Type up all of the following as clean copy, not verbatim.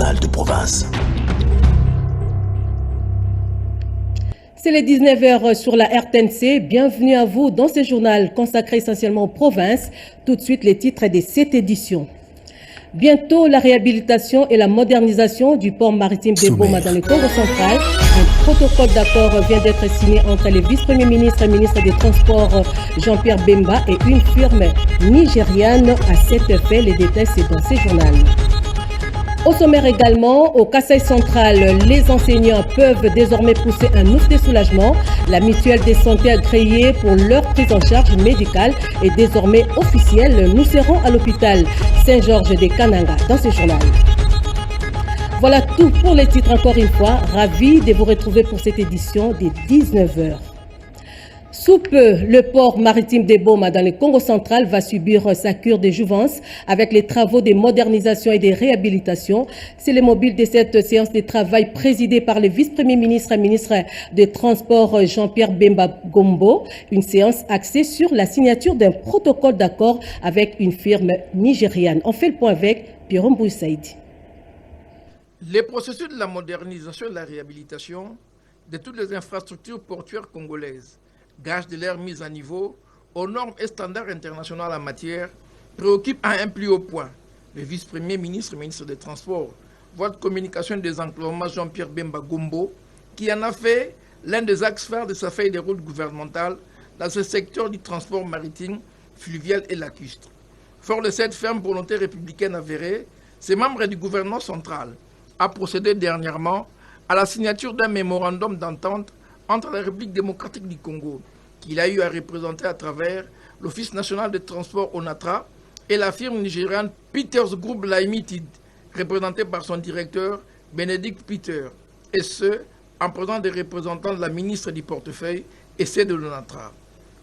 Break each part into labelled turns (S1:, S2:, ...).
S1: journal de province.
S2: C'est les 19h sur la RTNC. Bienvenue à vous dans ce journal consacré essentiellement aux provinces. Tout de suite, les titres de cette édition. Bientôt, la réhabilitation et la modernisation du port maritime de Boma dans le Congo central. Un protocole d'accord vient d'être signé entre le vice-premier ministre et ministre des Transports Jean-Pierre Bemba et une firme nigériane à cet effet. Les détails, c'est dans ce journal. Au sommaire également, au Kasaï central, les enseignants peuvent désormais pousser un ouf de soulagement. La mutuelle de santé agréée pour leur prise en charge médicale est désormais officielle. Nous serons à l'hôpital Saint-Georges de Kananga dans ce journal. Voilà tout pour les titres encore une fois. Ravi de vous retrouver pour cette édition des 19h. Sous peu, le port maritime de Boma dans le Congo central va subir sa cure de jouvence avec les travaux de modernisation et de réhabilitation. C'est le mobile de cette séance de travail présidée par le vice-premier ministre et ministre des Transports Jean-Pierre Bemba Gombo. Une séance axée sur la signature d'un protocole d'accord avec une firme nigériane. On fait le point avec Pierre Mbouissaïdi.
S3: Les processus de la modernisation et de la réhabilitation de toutes les infrastructures portuaires congolaises, gage de leur mise à niveau aux normes et standards internationaux en matière, préoccupe à un plus haut point le vice-premier ministre et ministre des Transports, voie de communication et des enclavements Jean-Pierre Bemba Gombo, qui en a fait l'un des axes phares de sa feuille de route gouvernementale dans ce secteur du transport maritime, fluvial et lacustre. Fort de cette ferme volonté républicaine avérée, ces membres du gouvernement central a procédé dernièrement à la signature d'un mémorandum d'entente entre la République démocratique du Congo, qu'il a eu à représenter à travers l'Office national de transport ONATRA et la firme nigériane Peters Group Limited, représentée par son directeur Bénédicte Peter, et ce, en présence des représentants de la ministre du portefeuille et ceux de l'ONATRA.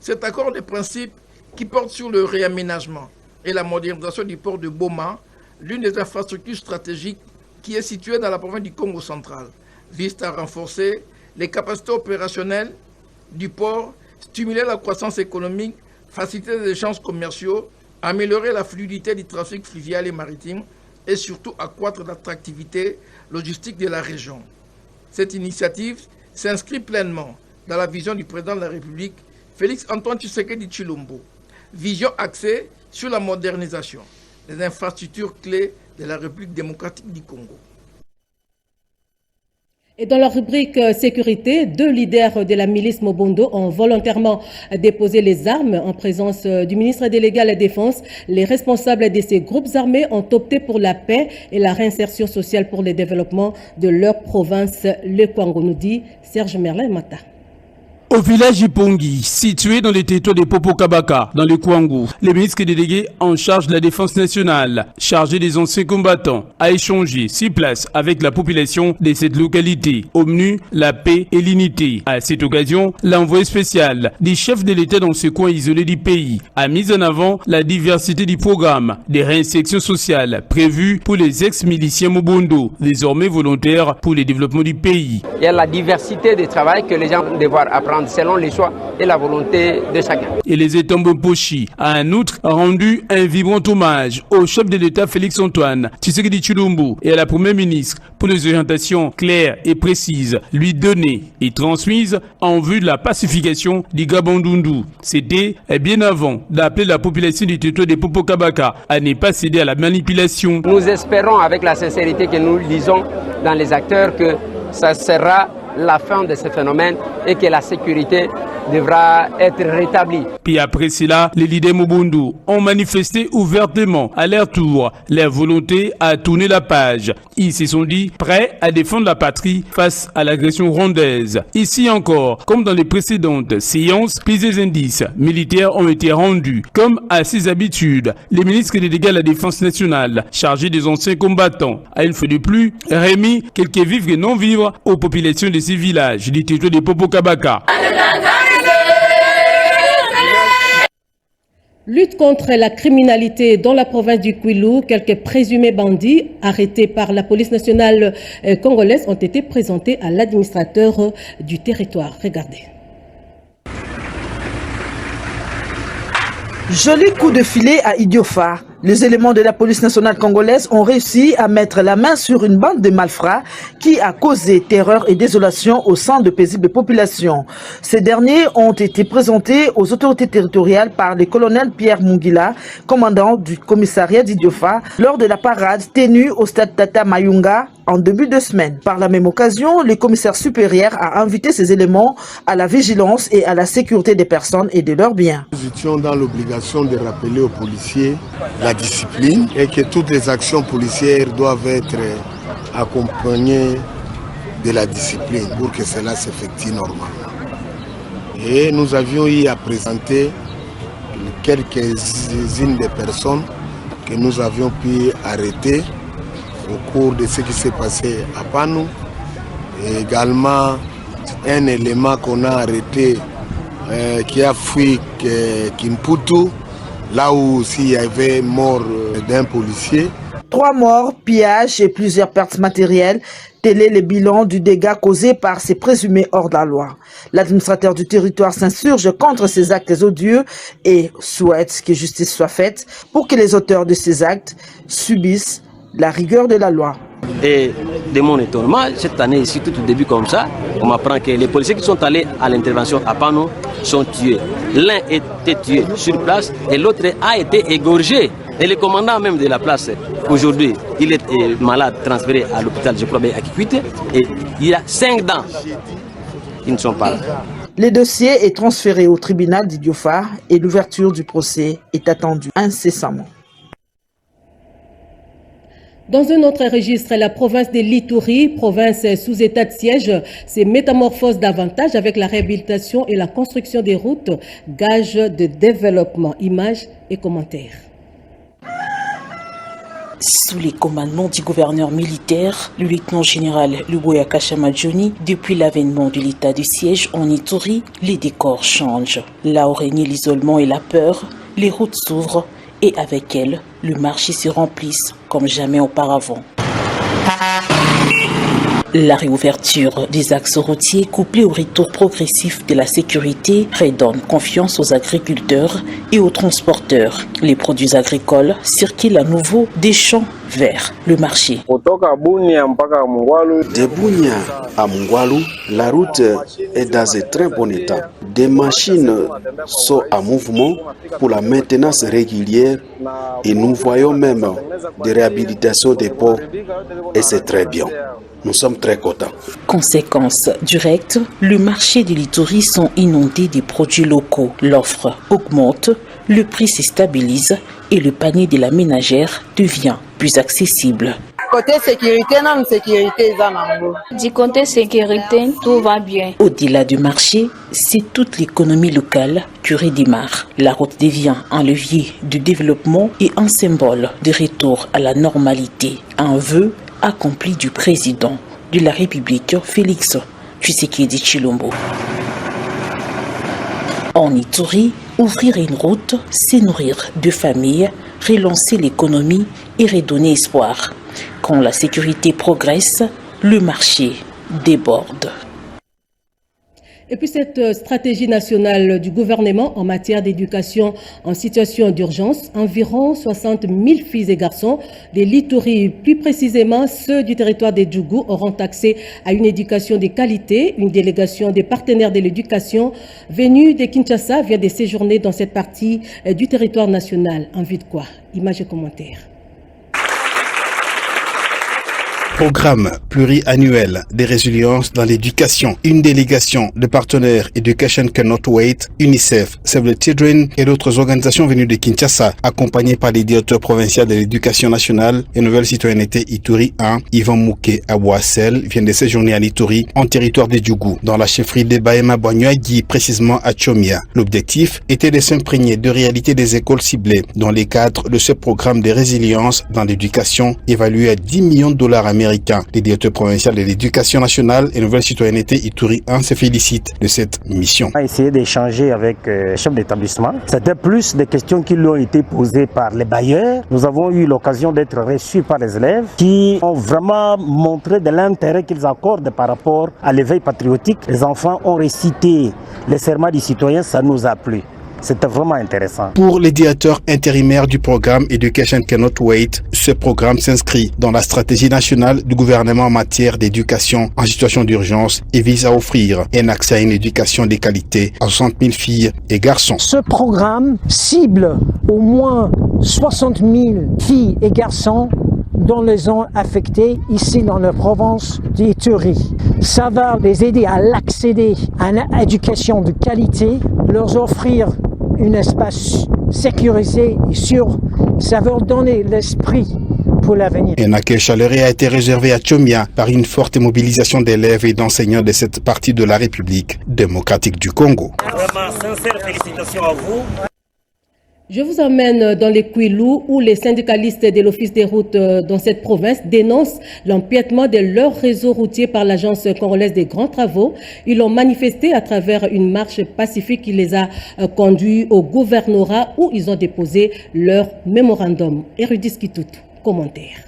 S3: Cet accord de principe qui porte sur le réaménagement et la modernisation du port de Boma, l'une des infrastructures stratégiques qui est située dans la province du Congo central, vise à renforcer les capacités opérationnelles du port, stimuler la croissance économique, faciliter les échanges commerciaux, améliorer la fluidité du trafic fluvial et maritime et surtout accroître l'attractivité logistique de la région. Cette initiative s'inscrit pleinement dans la vision du président de la République, Félix-Antoine Tshisekedi Tshilombo. Vision axée sur la modernisation des infrastructures clés de la République démocratique du Congo.
S2: Et dans la rubrique sécurité, 2 leaders de la milice Mobondo ont volontairement déposé les armes en présence du ministre délégué à la Défense. Les responsables de ces groupes armés ont opté pour la paix et la réinsertion sociale pour le développement de leur province, le Kwango, nous dit Serge Merlin Mata.
S4: Au village Ipongi, situé dans les territoires de Popokabaka, dans le Kwango, le ministre délégué en charge de la défense nationale, chargé des anciens combattants, a échangé sur place avec la population de cette localité, au menu la paix et l'unité. À cette occasion, l'envoyé spécial des chefs de l'État dans ce coin isolé du pays a mis en avant la diversité du programme de réinsertion sociale prévu pour les ex-miliciens Mobondo, désormais volontaires pour le développement du pays.
S5: Il y a la diversité du travail que les gens vont devoir apprendre selon les choix et la volonté de chacun. Et
S4: les Etombo-Pochi a en outre rendu un vibrant hommage au chef de l'État Félix-Antoine Tshisekedi Tshilombo et à la première ministre pour les orientations claires et précises lui données et transmises en vue de la pacification du Gabondundu. C'était bien avant d'appeler la population du territoire de Popokabaka à ne pas céder à la manipulation.
S5: Nous espérons avec la sincérité que nous lisons dans les acteurs que ça sera la fin de ce phénomène et que la sécurité devra être rétablie.
S4: Puis après cela, les leaders Mobondo ont manifesté ouvertement à leur tour leur volonté à tourner la page. Ils se sont dit prêts à défendre la patrie face à l'agression rwandaise. Ici encore, comme dans les précédentes séances, plusieurs indices militaires ont été rendus. Comme à ses habitudes, les ministres délégués à la défense nationale, chargés des anciens combattants, a une fois de plus remis quelques vivres et non-vivres aux populations de ces villages du territoire de Popokabaka.
S2: Lutte contre la criminalité dans la province du Kwilu. Quelques présumés bandits arrêtés par la police nationale congolaise ont été présentés à l'administrateur du territoire. Regardez.
S6: Joli coup de filet à Idiofa.
S1: Les éléments de la police nationale congolaise ont réussi à mettre la main sur une bande de malfrats qui a causé terreur et désolation au sein de paisibles populations. Ces derniers ont été présentés aux autorités territoriales par le colonel Pierre Mungila, commandant du commissariat d'Idiofa, lors de la parade tenue au stade Tata Mayunga en début de semaine. Par la même occasion, le commissaire supérieur a invité ces éléments à la vigilance et à la sécurité des personnes et de leurs biens.
S6: Nous étions dans l'obligation de rappeler aux policiers la discipline et que toutes les actions policières doivent être accompagnées de la discipline pour que cela s'effectue normalement. Et nous avions eu à présenter quelques-unes des personnes que nous avions pu arrêter au cours de ce qui s'est passé à Panou. Et également un élément qu'on a arrêté qui a fui Kimputu, là où aussi il y avait mort d'un policier.
S1: 3 morts, pillages et plusieurs pertes matérielles. Tel est le bilan du dégât causé par ces présumés hors de la loi. L'administrateur du territoire s'insurge contre ces actes odieux et souhaite que justice soit faite pour que les auteurs de ces actes subissent la rigueur de la loi.
S7: Et de mon étonnement, cette année ici, tout au début comme ça, on m'apprend que les policiers qui sont allés à l'intervention à Panou sont tués. L'un était tué sur place et l'autre a été égorgé. Et le commandant même de la place, aujourd'hui, il est malade, transféré à l'hôpital, je crois bien, à Kikwite, et il a 5 dents qui ne sont pas là.
S1: Le dossier est transféré au tribunal d'Idiofa et l'ouverture du procès est attendue incessamment.
S2: Dans un autre registre, la province de l'Ituri, province sous état de siège, se métamorphose davantage avec la réhabilitation et la construction des routes, gage de développement. Images et commentaires.
S8: Sous les commandements du gouverneur militaire, le lieutenant-général Luboya Kashamadjoni, depuis l'avènement de l'état de siège en Ituri, les décors changent. Là où régnait l'isolement et la peur, les routes s'ouvrent et avec elles, le marché se remplisse comme jamais auparavant. La réouverture des axes routiers couplée au retour progressif de la sécurité redonne confiance aux agriculteurs et aux transporteurs. Les produits agricoles circulent à nouveau des champs vers le marché.
S9: De Bunia à Mungwalu, la route est dans un très bon état. Des machines sont en mouvement pour la maintenance régulière et nous voyons même des réhabilitations des ports et c'est très bien. Nous sommes très contents.
S8: Conséquence directe, le marché de l'Ituri sont inondés des produits locaux. L'offre augmente, le prix se stabilise et le panier de la ménagère devient plus accessible.
S10: Côté sécurité, non, sécurité, du côté sécurité, tout va bien.
S8: Au-delà du marché, c'est toute l'économie locale qui redémarre. La route devient un levier de développement et un symbole de retour à la normalité. Un vœu accompli du président de la République, Félix Tshisekedi Tshilombo. En Ituri, ouvrir une route, c'est nourrir de familles, relancer l'économie et redonner espoir. Quand la sécurité progresse, le marché déborde.
S2: Et puis cette stratégie nationale du gouvernement en matière d'éducation en situation d'urgence, environ 60 000 filles et garçons de l'Ituri, plus précisément ceux du territoire des Djougou, auront accès à une éducation de qualité. Une délégation des partenaires de l'éducation venue de Kinshasa vient de séjourner dans cette partie du territoire national. En vue de quoi? Images et commentaires.
S11: Programme pluriannuel de résilience dans l'éducation. Une délégation de partenaires Education Cannot Wait, UNICEF, Save the Children et d'autres organisations venues de Kinshasa, accompagnées par les directeurs provinciaux de l'éducation nationale et nouvelle citoyenneté Ituri 1, Yvan Mouké Abouassel, viennent de séjourner à l'Ituri, en territoire des Djougou, dans la chefferie de Bahema Boignoagui, précisément à Tchomia. L'objectif était de s'imprégner de réalité des écoles ciblées dans le cadre de ce programme de résilience dans l'éducation évalué à 10 millions de dollars américains. Les directeurs provinciaux de l'éducation nationale et nouvelle citoyenneté Ituri 1 se félicitent de cette mission.
S12: On a essayé d'échanger avec le chef d'établissement. C'était plus des questions qui lui ont été posées par les bailleurs. Nous avons eu l'occasion d'être reçus par les élèves qui ont vraiment montré de l'intérêt qu'ils accordent par rapport à l'éveil patriotique. Les enfants ont récité les serments du citoyen, ça nous a plu. C'était vraiment intéressant.
S11: Pour les directeurs intérimaires du programme Education Cannot Wait, ce programme s'inscrit dans la stratégie nationale du gouvernement en matière d'éducation en situation d'urgence et vise à offrir un accès à une éducation de qualité à 60 000 filles et garçons.
S13: Ce programme cible au moins 60 000 filles et garçons dans les zones affectées ici dans la province d'Ituri. Ça va les aider à l'accéder à une éducation de qualité, leur offrir un espace sécurisé et sûr. Ça va leur donner l'esprit pour l'avenir.
S11: Un accueil chaleureux a été réservé à Tchomia par une forte mobilisation d'élèves et d'enseignants de cette partie de la République démocratique du Congo.
S12: Vraiment, sincères félicitations à vous.
S2: Je vous emmène dans les Kwilu où les syndicalistes de l'Office des routes dans cette province dénoncent l'empiètement de leur réseau routier par l'Agence congolaise des grands travaux. Ils l'ont manifesté à travers une marche pacifique qui les a conduits au gouvernorat où ils ont déposé leur mémorandum. Érudit Skitout, commentaire.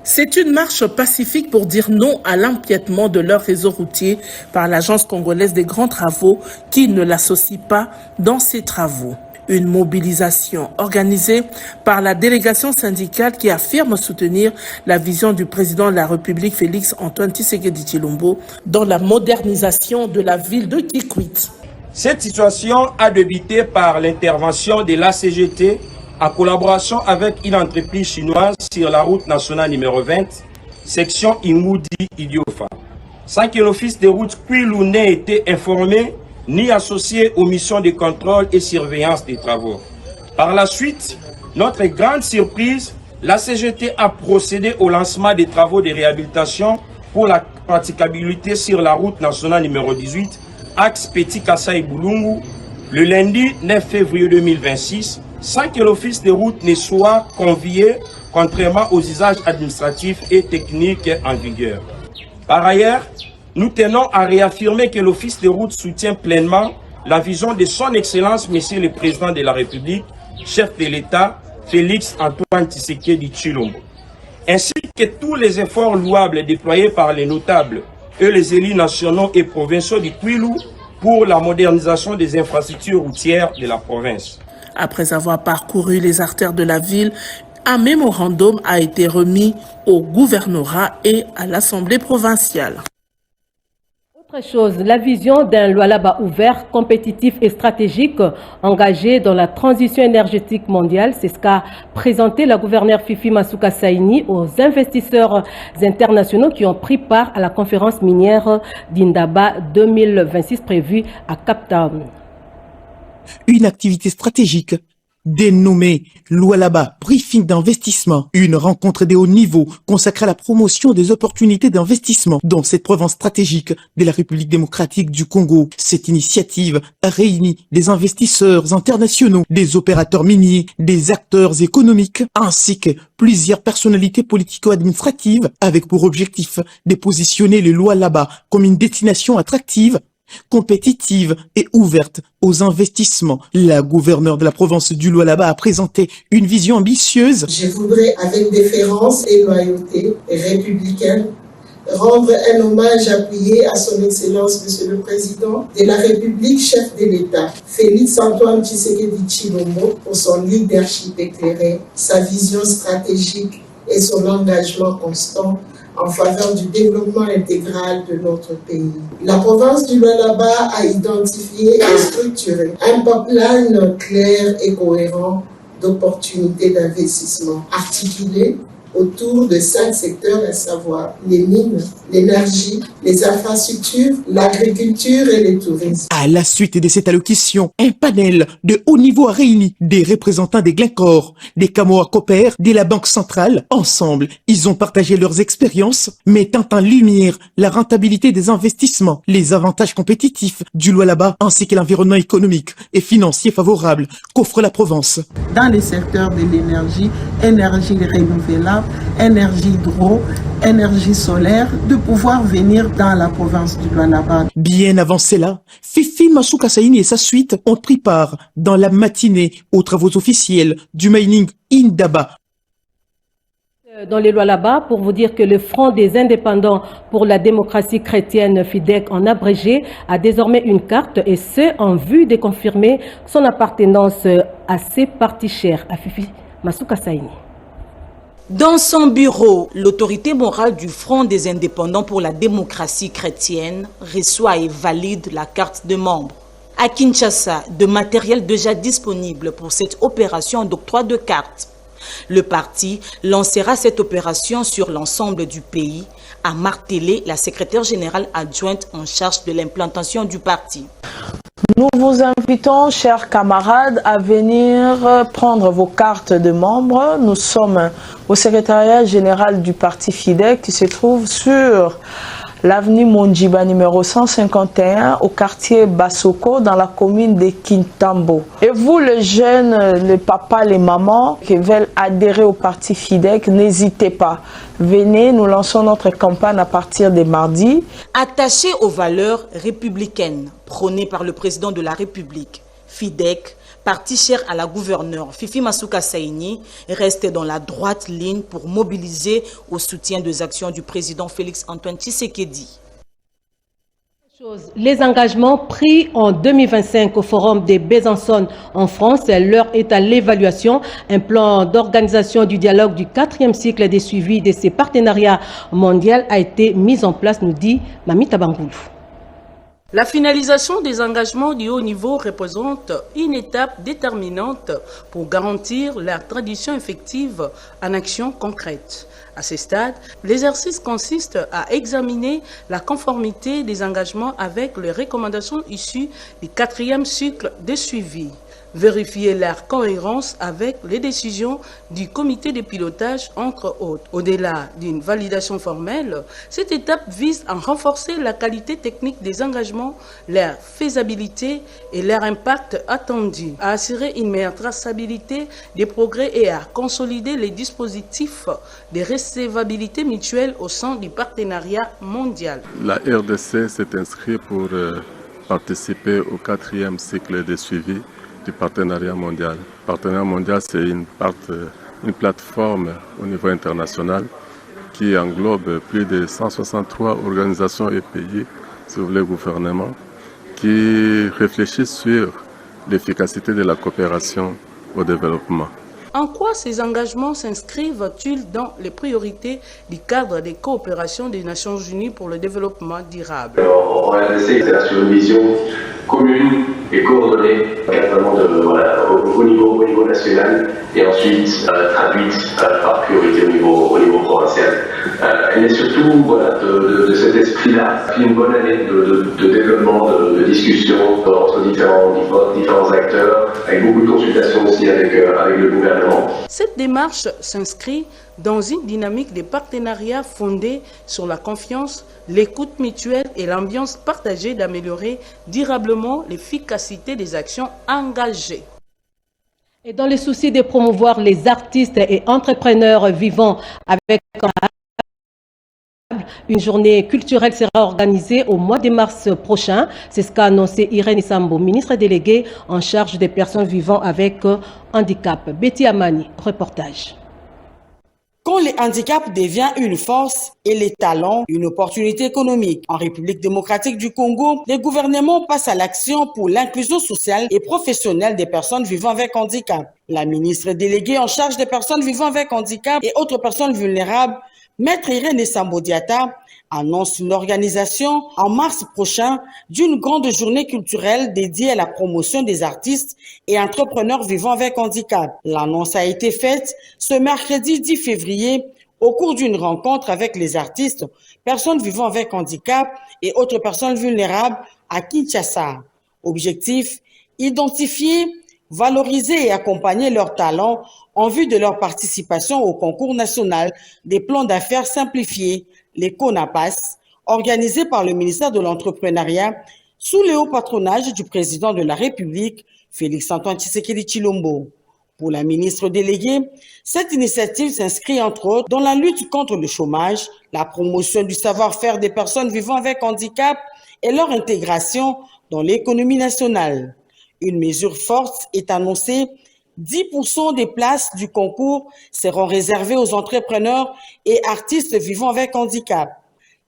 S14: C'est une marche pacifique pour dire non à l'empiètement de leur réseau routier par l'Agence congolaise des grands travaux qui ne l'associe pas dans ses travaux. Une mobilisation organisée par la délégation syndicale qui affirme soutenir la vision du président de la République Félix Antoine Tshisekedi Tshilombo dans la modernisation de la ville de Kikwit.
S15: Cette situation a débuté par l'intervention de la CGT en collaboration avec une entreprise chinoise sur la route nationale numéro 20, section Imoudi-Idiofa, sans que l'Office des routes Kwilu n'ait été informé ni associé aux missions de contrôle et surveillance des travaux. Par la suite, notre grande surprise, la CGT a procédé au lancement des travaux de réhabilitation pour la praticabilité sur la route nationale numéro 18, axe Petit Kasaï-Boulungu, le lundi 9 février 2026, sans que l'Office des routes ne soit convié, contrairement aux usages administratifs et techniques en vigueur. Par ailleurs, nous tenons à réaffirmer que l'Office des routes soutient pleinement la vision de son Excellence, Monsieur le Président de la République, chef de l'État, Félix Antoine Tshisekedi Tshilombo, ainsi que tous les efforts louables déployés par les notables et les élus nationaux et provinciaux du Kwilu pour la modernisation des infrastructures routières de la province.
S14: Après avoir parcouru les artères de la ville, un mémorandum a été remis au gouvernorat et à l'Assemblée provinciale.
S2: Autre chose, la vision d'un Lualaba ouvert, compétitif et stratégique, engagé dans la transition énergétique mondiale, c'est ce qu'a présenté la gouverneure Fifi Masuka Saini aux investisseurs internationaux qui ont pris part à la conférence minière d'Indaba 2026 prévue à Cape Town.
S16: Une activité stratégique dénommée Lualaba Briefing d'investissement, une rencontre de haut niveau consacrée à la promotion des opportunités d'investissement dans cette province stratégique de la République démocratique du Congo. Cette initiative a réuni des investisseurs internationaux, des opérateurs miniers, des acteurs économiques, ainsi que plusieurs personnalités politico-administratives avec pour objectif de positionner le Lualaba comme une destination attractive, compétitive et ouverte aux investissements. La gouverneure de la province du Lualaba a présenté une vision ambitieuse.
S17: Je voudrais, avec déférence et loyauté républicaine, rendre un hommage appuyé à son Excellence, Monsieur le Président de la République, chef de l'État, Félix Antoine Tshisekedi Tshilombo, pour son leadership éclairé, sa vision stratégique et son engagement constant en faveur du développement intégral de notre pays. La province du Lualaba a identifié et structuré un pipeline clair et cohérent d'opportunités d'investissement articulées autour de 5 secteurs, à savoir les mines, l'énergie, les infrastructures, l'agriculture et le tourisme.
S16: À la suite de cette allocution, un panel de haut niveau a réuni des représentants des Glencore, des Kamoa Copper, de la Banque centrale. Ensemble, ils ont partagé leurs expériences, mettant en lumière la rentabilité des investissements, les avantages compétitifs du Lualaba, ainsi que l'environnement économique et financier favorable qu'offre la province.
S18: Dans les secteurs de l'énergie, énergie renouvelable, énergie hydro, énergie solaire, de pouvoir venir dans la province du Lualaba.
S16: Bien avant cela, Fifi Masuka Saini et sa suite ont pris part dans la matinée aux travaux officiels du mining Indaba.
S2: Dans les lois là-bas, pour vous dire que le Front des indépendants pour la démocratie chrétienne, FIDEC en abrégé, a désormais une carte, et ce, en vue de confirmer son appartenance à ces partis chers. Afifi Masuka Saini.
S8: Dans son bureau, l'autorité morale du Front des indépendants pour la démocratie chrétienne reçoit et valide la carte de membre. À Kinshasa, de matériel déjà disponible pour cette opération d'octroi de carte. Le parti lancera cette opération sur l'ensemble du pays, a martelé la secrétaire générale adjointe en charge de l'implantation du parti.
S19: Nous vous invitons, chers camarades, à venir prendre vos cartes de membres. Nous sommes au secrétariat général du parti FIDEC qui se trouve sur l'avenue Mondjiba numéro 151 au quartier Bassoko dans la commune de Kintambo. Et vous les jeunes, les papas, les mamans qui veulent adhérer au parti FIDEC, n'hésitez pas. Venez, nous lançons notre campagne à partir des mardis.
S8: Attaché aux valeurs républicaines prônées par le président de la République, FIDEC, parti cher à la gouverneure Fifi Masuka Saini, reste dans la droite ligne pour mobiliser au soutien des actions du président Félix Antoine Tshisekedi.
S2: Les engagements pris en 2025 au Forum des Besançon en France, l'heure est à l'évaluation. Un plan d'organisation du dialogue du 4e cycle des suivis de ces partenariats mondiaux a été mis en place, nous dit Mamita Bangoulou.
S14: La finalisation des engagements du haut niveau représente une étape déterminante pour garantir leur traduction effective en actions concrètes. À ce stade, l'exercice consiste à examiner la conformité des engagements avec les recommandations issues du 4e cycle de suivi. Vérifier leur cohérence avec les décisions du comité de pilotage, entre autres. Au-delà d'une validation formelle, cette étape vise à renforcer la qualité technique des engagements, leur faisabilité et leur impact attendu, à assurer une meilleure traçabilité des progrès et à consolider les dispositifs de recevabilité mutuelle au sein du partenariat mondial.
S20: La RDC s'est inscrite pour participer au 4e cycle de suivi du partenariat mondial. Le partenariat mondial, c'est une plateforme au niveau international qui englobe plus de 163 organisations et pays, sur les gouvernements, qui réfléchissent sur l'efficacité de la coopération au développement.
S14: En quoi ces engagements s'inscrivent-ils dans les priorités du cadre des coopérations des Nations Unies pour le développement durable?
S21: En RDC, c'est sur une vision commune et coordonnée, vraiment au niveau national, et ensuite traduite par priorité au niveau provincial. Elle est surtout de cet esprit-là, puis une bonne année de développement, de discussion entre différents acteurs, avec beaucoup de consultations aussi avec le gouvernement.
S14: Cette démarche s'inscrit dans une dynamique de partenariat fondée sur la confiance, l'écoute mutuelle et l'ambiance partagée d'améliorer durablement l'efficacité des actions engagées.
S2: Et dans le souci de promouvoir les artistes et entrepreneurs vivant avec une journée culturelle sera organisée au mois de mars prochain. C'est ce qu'a annoncé Irène Isambo, ministre déléguée en charge des personnes vivant avec handicap. Betty Amani, reportage.
S22: Quand le handicap devient une force et les talents une opportunité économique. En République démocratique du Congo, le gouvernement passe à l'action pour l'inclusion sociale et professionnelle des personnes vivant avec handicap. La ministre déléguée en charge des personnes vivant avec handicap et autres personnes vulnérables, Maître Irène Sambodiata, annonce l'organisation en mars prochain d'une grande journée culturelle dédiée à la promotion des artistes et entrepreneurs vivant avec handicap. L'annonce a été faite ce mercredi 10 février au cours d'une rencontre avec les artistes, personnes vivant avec handicap et autres personnes vulnérables à Kinshasa. Objectif, identifier, valoriser et accompagner leurs talents en vue de leur participation au concours national des plans d'affaires simplifiés, les CONAPAS, organisé par le ministère de l'Entrepreneuriat sous le haut patronage du président de la République, Félix Antoine Tshisekedi Tshilombo. Pour la ministre déléguée, cette initiative s'inscrit entre autres dans la lutte contre le chômage, la promotion du savoir-faire des personnes vivant avec handicap et leur intégration dans l'économie nationale. Une mesure forte est annoncée 10% des places du concours seront réservées aux entrepreneurs et artistes vivant avec handicap.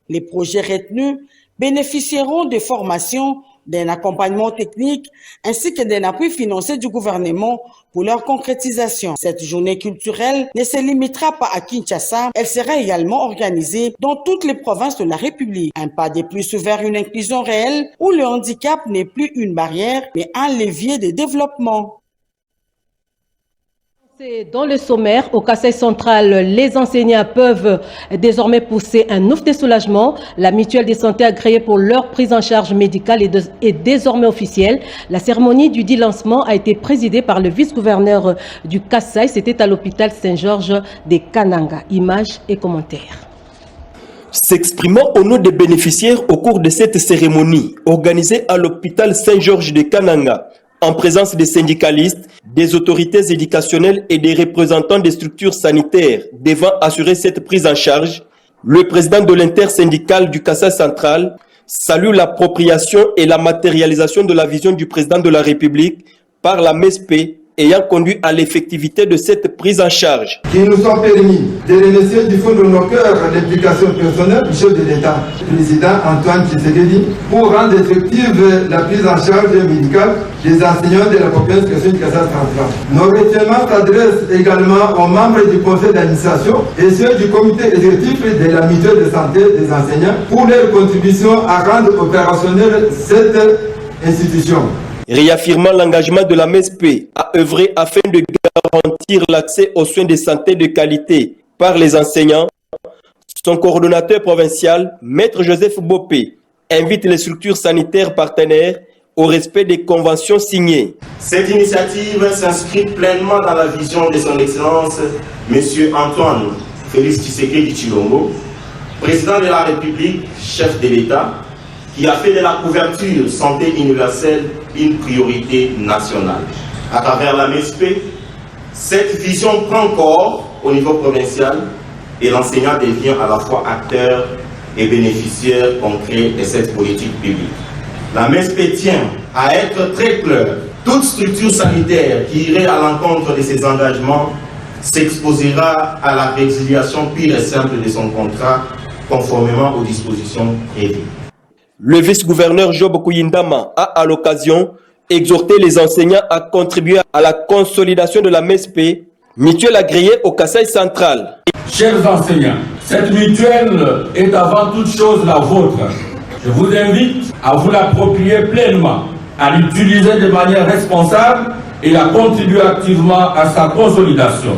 S22: Les projets retenus bénéficieront de formations, d'un accompagnement technique ainsi que d'un appui financier du gouvernement pour leur concrétisation. Cette journée culturelle ne se limitera pas à Kinshasa, elle sera également organisée dans toutes les provinces de la République. Un pas de plus vers une inclusion réelle où le handicap n'est plus une barrière mais un levier de développement.
S2: Dans le sommaire, au Kasaï central, les enseignants peuvent désormais pousser un ouf de soulagement. La mutuelle de santé agréée pour leur prise en charge médicale est désormais officielle. La cérémonie du dit lancement a été présidée par le vice-gouverneur du Kasaï. C'était à l'hôpital Saint-Georges de Kananga. Images et commentaires.
S3: S'exprimant au nom des bénéficiaires au cours de cette cérémonie organisée à l'hôpital Saint-Georges de Kananga, en présence des syndicalistes, des autorités éducationnelles et des représentants des structures sanitaires devant assurer cette prise en charge, le président de l'intersyndicale du Kasaï central salue l'appropriation et la matérialisation de la vision du président de la République par la MESP ayant conduit à l'effectivité de cette prise en charge.
S5: Qui nous ont permis de remercier du fond de nos cœurs l'implication personnelle du chef de l'État, le président Antoine Tshisekedi, pour rendre effective la prise en charge médicale des enseignants de la population du Kasaï central. Nos remerciements s'adressent également aux membres du conseil d'administration et ceux du comité exécutif de la mutuelle de santé des enseignants pour leur contribution à rendre opérationnelle cette institution.
S3: Réaffirmant l'engagement de la MESP à œuvrer afin de garantir l'accès aux soins de santé de qualité par les enseignants, son coordonnateur provincial, Maître Joseph Bopé, invite les structures sanitaires partenaires au respect des conventions signées.
S23: Cette initiative s'inscrit pleinement dans la vision de son Excellence, M. Antoine Félix Tshisekedi Tshilombo, président de la République, chef de l'État, qui a fait de la couverture santé universelle une priorité nationale. À travers la MESP, cette vision prend corps au niveau provincial et l'enseignant devient à la fois acteur et bénéficiaire concret de cette politique publique. La MESP tient à être très claire. Toute structure sanitaire qui irait à l'encontre de ses engagements s'exposera à la résiliation pure et simple de son contrat conformément aux dispositions prévues.
S3: Le vice-gouverneur Job Kouyindama a à l'occasion exhorté les enseignants à contribuer à la consolidation de la MESP, mutuelle agréée au Kasaï central.
S24: Chers enseignants, cette mutuelle est avant toute chose la vôtre. Je vous invite à vous l'approprier pleinement, à l'utiliser de manière responsable et à contribuer activement à sa consolidation.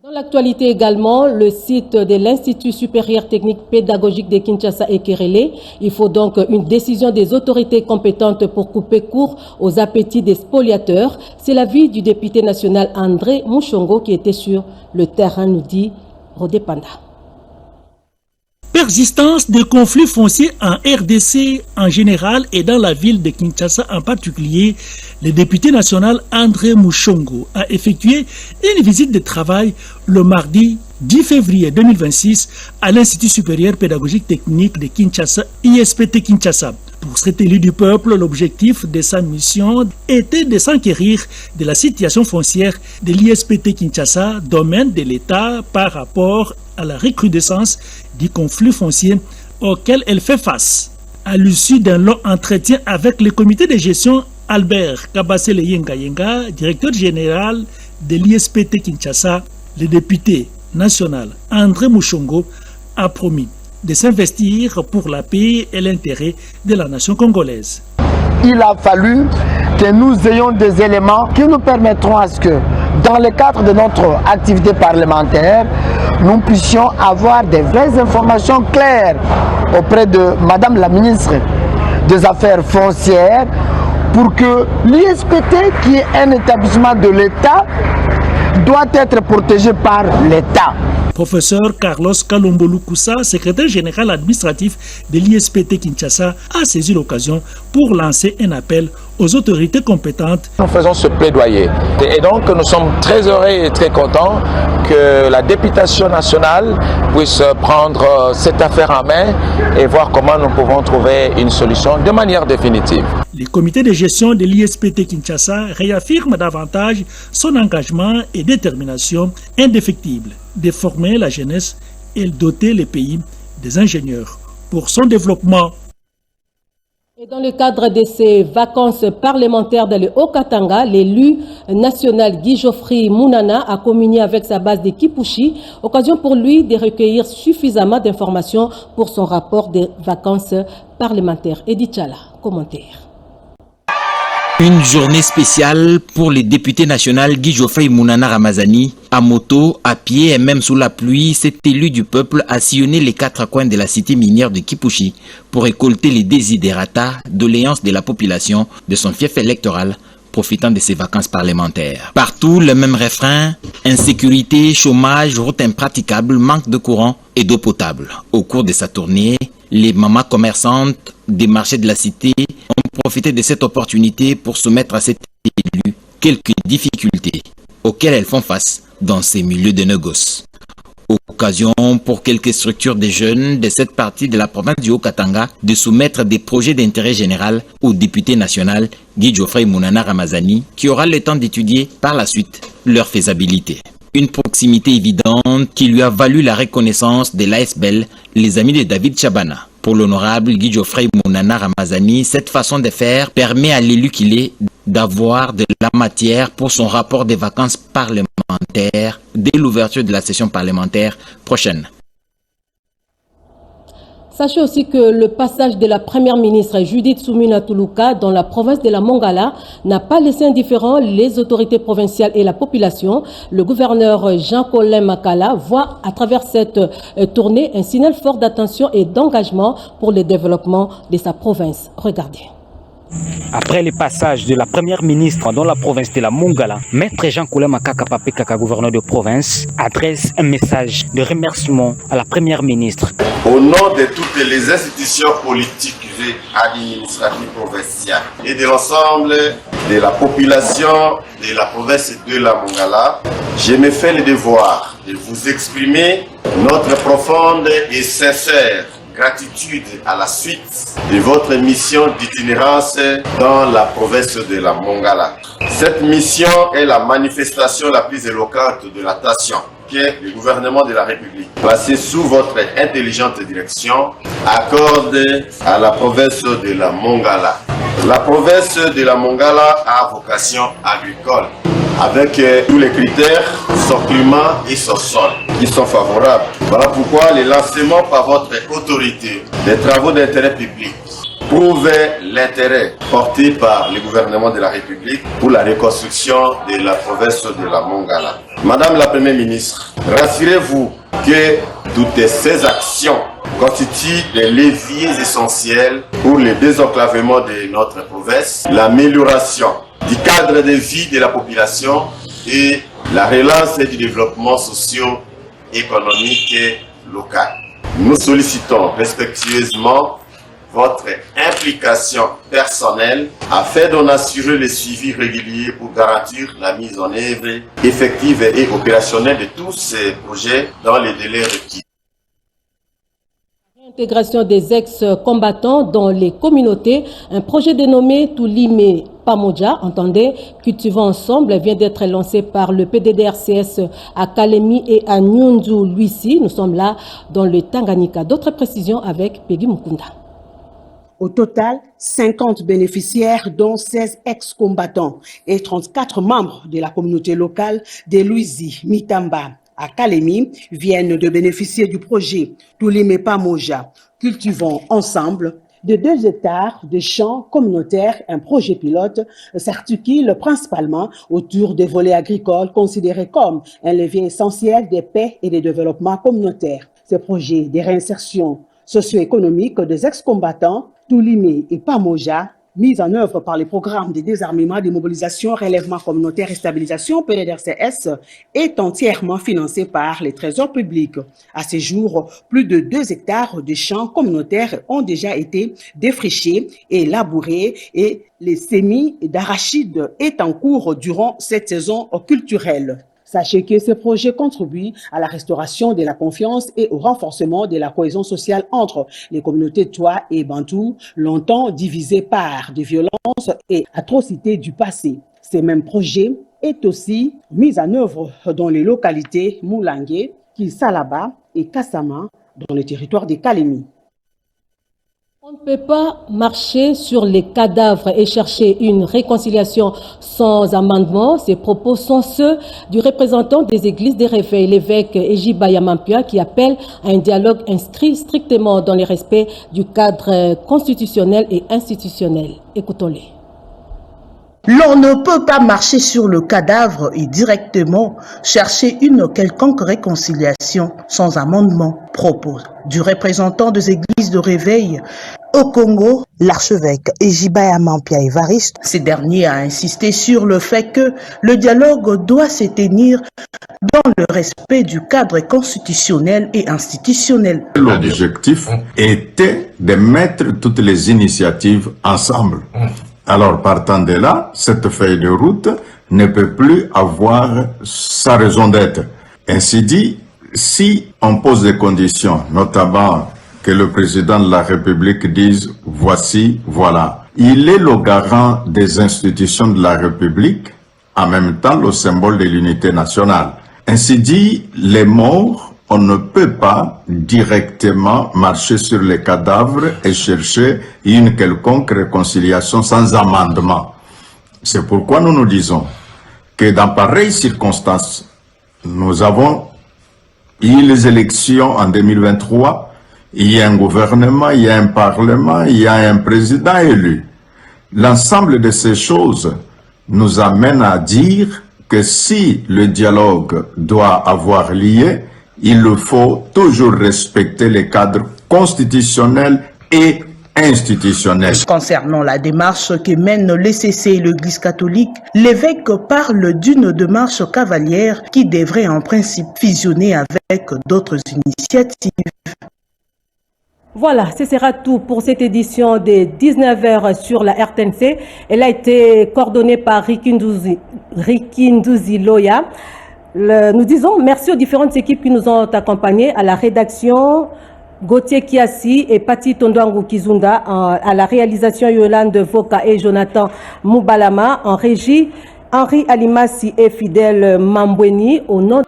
S2: Dans l'actualité également, le site de l'Institut supérieur technique pédagogique de Kinshasa est querellé. Il faut donc une décision des autorités compétentes pour couper court aux appétits des spoliateurs. C'est l'avis du député national André Mouchongo qui était sur le terrain, nous dit Rodé Panda.
S25: Persistance des conflits fonciers en RDC en général et dans la ville de Kinshasa en particulier, le député national André Mouchongo a effectué une visite de travail le mardi 10 février 2026 à l'Institut supérieur pédagogique technique de Kinshasa, ISPT Kinshasa. Pour cet élu du peuple, l'objectif de sa mission était de s'enquérir de la situation foncière de l'ISPT Kinshasa, domaine de l'État par rapport à la recrudescence du conflit foncier auquel elle fait face. À l'issue d'un long entretien avec le comité de gestion, Albert Kabasele Yenga, directeur général de l'ISPT Kinshasa, le député national André Mouchongo a promis de s'investir pour la paix et l'intérêt de la nation congolaise.
S26: Il a fallu que nous ayons des éléments qui nous permettront à ce que, dans le cadre de notre activité parlementaire, nous puissions avoir des vraies informations claires auprès de Madame la ministre des Affaires foncières pour que l'ISPT, qui est un établissement de l'État, doit être protégé par l'État.
S25: Professeur Carlos Kalombolu-Koussa, secrétaire général administratif de l'ISPT Kinshasa, a saisi l'occasion pour lancer un appel aux autorités compétentes.
S1: Nous faisons ce plaidoyer et donc nous sommes très heureux et très contents que la députation nationale puisse prendre cette affaire en main et voir comment nous pouvons trouver une solution de manière définitive.
S25: Le comité de gestion de l'ISPT Kinshasa réaffirme davantage son engagement et détermination indéfectible de former la jeunesse et doter les pays des ingénieurs pour son développement.
S2: Et dans le cadre de ces vacances parlementaires dans le Haut-Katanga, l'élu national Guy Geoffrey Mounana a communié avec sa base de Kipushi, occasion pour lui de recueillir suffisamment d'informations pour son rapport des vacances parlementaires. Edith Chala, commentaire.
S4: Une journée spéciale pour les députés nationaux Guy Geoffrey Mounana Ramazani. À moto, à pied et même sous la pluie, cet élu du peuple a sillonné les 4 coins de la cité minière de Kipushi pour récolter les désiderata, doléances de la population de son fief électoral, profitant de ses vacances parlementaires. Partout, le même refrain: insécurité, chômage, routes impraticables, manque de courant et d'eau potable. Au cours de sa tournée, les mamans commerçantes des marchés de la cité ont profité de cette opportunité pour soumettre à cet élu quelques difficultés auxquelles elles font face dans ces milieux de négoce. Occasion pour quelques structures de jeunes de cette partie de la province du Haut-Katanga de soumettre des projets d'intérêt général au député national Guy Geoffrey Mounana Ramazani, qui aura le temps d'étudier par la suite leur faisabilité. Une proximité évidente qui lui a valu la reconnaissance de l'ASBEL, les amis de David Chabana. Pour l'honorable Guy Geoffrey Mounana Ramazani, cette façon de faire permet à l'élu qu'il est d'avoir de la matière pour son rapport des vacances parlementaires dès l'ouverture de la session parlementaire prochaine.
S2: Sachez aussi que le passage de la première ministre Judith Soumina Tuluka dans la province de la Mongala n'a pas laissé indifférents les autorités provinciales et la population. Le gouverneur Jean-Colin Makala voit à travers cette tournée un signal fort d'attention et d'engagement pour le développement de sa province. Regardez.
S6: Après le passage de la première ministre dans la province de la Mongala, Maître Jean-Colin Makaka Papekaka, gouverneur de province, adresse un message de remerciement à la première ministre.
S7: Au nom de toutes les institutions politiques et administratives provinciales et de l'ensemble de la population de la province de la Mongala, je me fais le devoir de vous exprimer notre profonde et sincère gratitude à la suite de votre mission d'itinérance dans la province de la Mongala. Cette mission est la manifestation la plus éloquente de l'attention que le gouvernement de la République, placé sous votre intelligente direction, accorde à la province de la Mongala. La province de la Mongala a vocation agricole, avec tous les critères, son climat et son sol qui sont favorables. Voilà pourquoi le lancement par votre autorité des travaux d'intérêt public prouve l'intérêt porté par le gouvernement de la République pour la reconstruction de la province de la Mongala. Madame la Première ministre, rassurez-vous que toutes ces actions constituent des leviers essentiels pour le désenclavement de notre province, l'amélioration du cadre de vie de la population et la relance du développement socio-économique local. Nous sollicitons respectueusement votre implication personnelle afin d'en assurer le suivi régulier pour garantir la mise en œuvre effective et opérationnelle de tous ces projets dans les délais requis.
S2: Intégration des ex-combattants dans les communautés, un projet dénommé Toulimé Pamoja, entendez, cultivons ensemble, vient d'être lancé par le PDDRCS à Kalemi et à Nyunzu Luisi. Nous sommes là dans le Tanganyika. D'autres précisions avec Peggy Mukunda.
S9: Au total, 50 bénéficiaires, dont 16 ex-combattants et 34 membres de la communauté locale de Luisi, Mitamba, à Kalemi, viennent de bénéficier du projet Toulimé Pamoja, cultivons ensemble, de 2 hectares de champs communautaires, un projet pilote s'articule principalement autour des volets agricoles considérés comme un levier essentiel de paix et de développement communautaire. Ce projet de réinsertion socio-économique des ex-combattants Toulimé et Pamoja mise en œuvre par les programmes de désarmement, démobilisation, relèvement communautaire et stabilisation PDDRCS est entièrement financée par les trésors publics. À ce jour, plus de 2 hectares de champs communautaires ont déjà été défrichés et labourés et les semis d'arachides est en cours durant cette saison culturelle. Sachez que ce projet contribue à la restauration de la confiance et au renforcement de la cohésion sociale entre les communautés Twa et Bantou, longtemps divisées par des violences et atrocités du passé. Ce même projet est aussi mis en œuvre dans les localités Moulangué, Kisalaba et Kassama, dans le territoire de Kalemi.
S2: On ne peut pas marcher sur les cadavres et chercher une réconciliation sans amendement. Ces propos sont ceux du représentant des églises des réveils, l'évêque Ejiba Yamampia, qui appelle à un dialogue inscrit strictement dans le respect du cadre constitutionnel et institutionnel. Écoutons-les.
S10: L'on ne peut pas marcher sur le cadavre et directement chercher une quelconque réconciliation sans amendement. Propos du représentant des églises de réveil au Congo, l'archevêque Ejiba Yamampia Évariste. Ce dernier a insisté sur le fait que le dialogue doit se tenir dans le respect du cadre constitutionnel et institutionnel.
S11: L'objectif était de mettre toutes les initiatives ensemble. Alors, partant de là, cette feuille de route ne peut plus avoir sa raison d'être. Ainsi dit, si on pose des conditions, notamment que le président de la République dise « voici, voilà », il est le garant des institutions de la République, en même temps le symbole de l'unité nationale. Ainsi dit, les morts, on ne peut pas directement marcher sur les cadavres et chercher une quelconque réconciliation sans amendement. C'est pourquoi nous nous disons que dans pareilles circonstances, nous avons eu les élections en 2023, il y a un gouvernement, il y a un parlement, il y a un président élu. L'ensemble de ces choses nous amène à dire que si le dialogue doit avoir lieu, il faut toujours respecter les cadres constitutionnels et institutionnels.
S10: Concernant la démarche que mène l'ECC et l'Église catholique, l'évêque parle d'une démarche cavalière qui devrait en principe fusionner avec d'autres initiatives.
S2: Voilà, ce sera tout pour cette édition des 19h sur la RTNC. Elle a été coordonnée par Rikinduzi Loya. Nous disons merci aux différentes équipes qui nous ont accompagnés à la rédaction, Gauthier Kiassi et Pati Tondwangu Kizunda, à la réalisation Yolande Voka et Jonathan Moubalama, en régie Henri Alimassi et Fidèle Mambweni au nom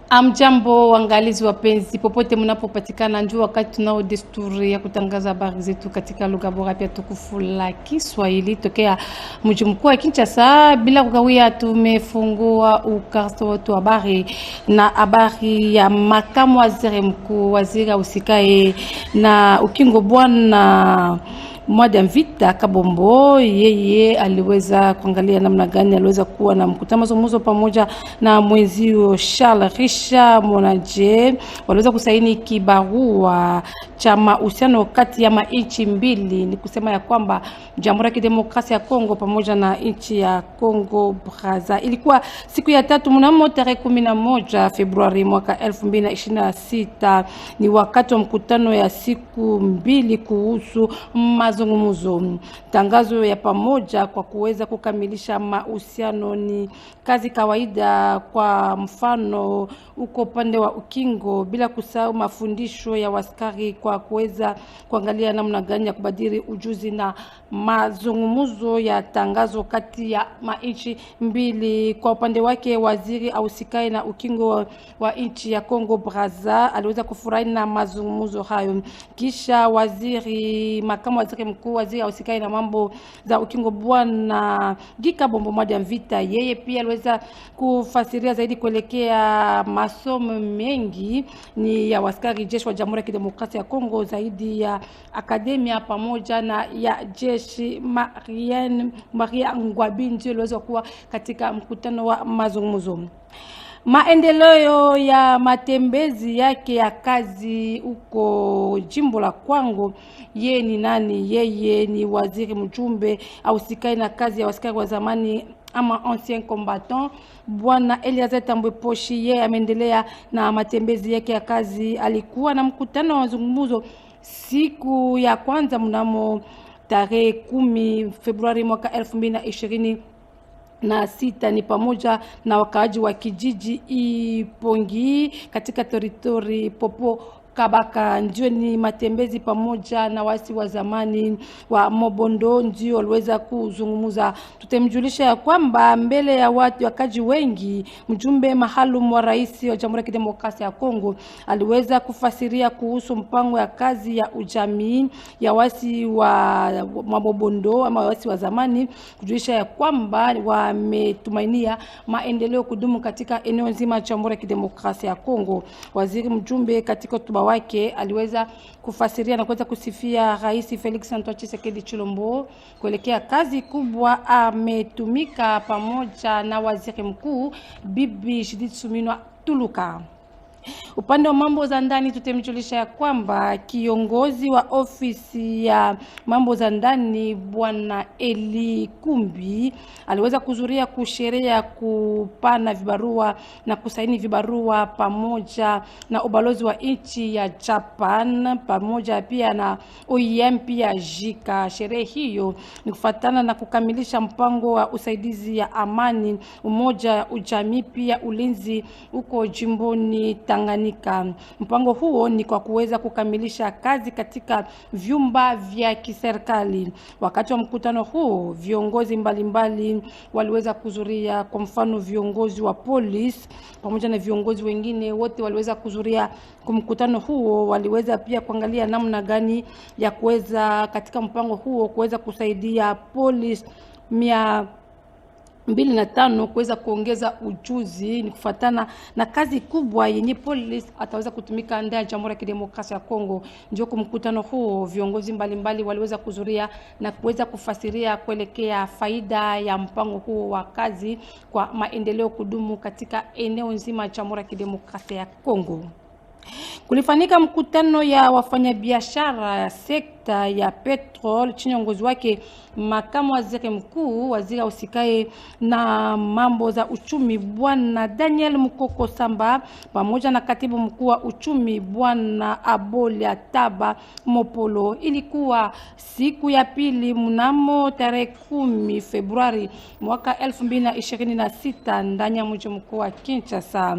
S12: Amjambo waangalizi wapenzi popote mnapopatikana, njoo wakati tunao desturi ya kutangaza habari zetu katika lugha bora pia tukufu la Kiswahili tokea mji mkuu wa Kinshasa. Bila kukawia, tumefungua ukurasa wetu wa habari na habari ya makamu waziri mkuu, waziri usikae na ukingo Bwana Mwadamvita Kabombo. Yeye aliweza kuangalia namna gani aliweza kuwa na mkutano mazungumzo pamoja na mwenzio Charles Richard Monaje. Waliweza kusaini kibarua cha mahusiano kati ya nchi mbili, ni kusema ya kwamba Jamhuri ya Kidemokrasia ya Kongo pamoja na nchi ya Kongo Brazza. Ilikuwa siku ya tatu mnamo tarehe 11 Februari mwaka 2026. Ni wakati wa mkutano ya siku mbili kuhusu mazungumzo. Tangazo ya pamoja kwa kuweza kukamilisha mahusiano ni kazi kawaida, kwa mfano uko upande wa ukingo, bila kusahau mafundisho ya waskari kwa kuweza kuangalia namna gani ya kubadili ujuzi na mazungumzo ya tangazo kati ya nchi mbili. Kwa upande wake, waziri ausikae na ukingo wa nchi ya Kongo Brazza aliweza kufurahi na mazungumzo hayo. Kisha makamu waziri mkuu, waziri ausikae na mambo za ukingo Bwana Gikabombo Mwadamvita, yeye pia aliweza kufasiria zaidi kuelekea masomo mengi ni ya waskari jeshi wa Jamhuri ya Kidemokrasia ya Kongo Kongo zaidi ya akademia pamoja na ya jeshi Maria Ngwabi ndio iliweza kuwa katika mkutano wa mazungumzo. Maendeleo ya matembezi yake ya kazi huko jimbo la Kwango. Yeye ni nani? Yeye ni waziri mjumbe au sikai na kazi ya askari wa zamani ama ancien combattant Bwana Eliazer Tambwe Poshi. Yeye ameendelea na matembezi yake ya kazi. Alikuwa na mkutano wa mazungumzo siku ya kwanza mnamo tarehe 10 Februari mwaka 2020 na sita, ni pamoja na wakaaji wa kijiji Ipongi katika teritori Popo Kabaka. Ndio ni matembezi pamoja na wasi wa zamani wa Mobondo ndio waliweza kuzungumza. Tutemjulisha ya kwamba mbele ya wakaji wengi, mjumbe maalum wa rais wa Jamhuri ya Kidemokrasia ya Kongo aliweza kufasiria kuhusu mpango ya kazi ya ujamii ya wasi wa Mobondo ama wasi wa zamani, kujulisha ya kwamba wametumainia maendeleo kudumu katika eneo nzima ya Jamhuri ya Kidemokrasia ya Kongo. Waziri mjumbe katika wake aliweza kufasiria na kuweza kusifia Rais Felix Antoine Tshisekedi Tshilombo kuelekea kazi kubwa ametumika pamoja na waziri mkuu Bibi Judith Suminwa Tuluka. Upande wa mambo za ndani tutemjulisha ya kwamba kiongozi wa ofisi ya mambo za ndani Bwana Eli Kumbi aliweza kuzuria kusherea kupana vibarua na kusaini vibarua pamoja na ubalozi wa nchi ya Japan pamoja pia na OIM pia JICA. Sherehe hiyo ni kufuatana na kukamilisha mpango wa usaidizi ya amani, umoja, ujamii pia ulinzi huko jimboni Tanganyika. Mpango huo ni kwa kuweza kukamilisha kazi katika vyumba vya kiserikali. Wakati wa mkutano huo, viongozi mbalimbali waliweza kuzuria, kwa mfano viongozi wa polisi pamoja na viongozi wengine wote waliweza kuzuria kwa mkutano huo. Waliweza pia kuangalia namna gani ya kuweza katika mpango huo kuweza kusaidia polisi 205 kuweza kuongeza ujuzi, ni kufuatana na kazi kubwa yenye polisi ataweza kutumika ndani ya Jamhuri ya Kidemokrasia ya Kongo. Ndio kwa mkutano huo viongozi mbalimbali waliweza kuzuria na kuweza kufasiria kuelekea faida ya mpango huo wa kazi kwa maendeleo kudumu katika eneo nzima ya Jamhuri ya Kidemokrasia ya Kongo. Kulifanyika mkutano ya wafanyabiashara ya sekta ya petrol chini uongozi wake makamu waziri mkuu, waziri usikae na mambo za uchumi Bwana Daniel Mukoko Samba pamoja na katibu mkuu wa uchumi Bwana Abolia Taba Mopolo. Ilikuwa siku ya pili mnamo tarehe 10 Februari mwaka 2026 ndani ya mji mkuu wa Kinshasa.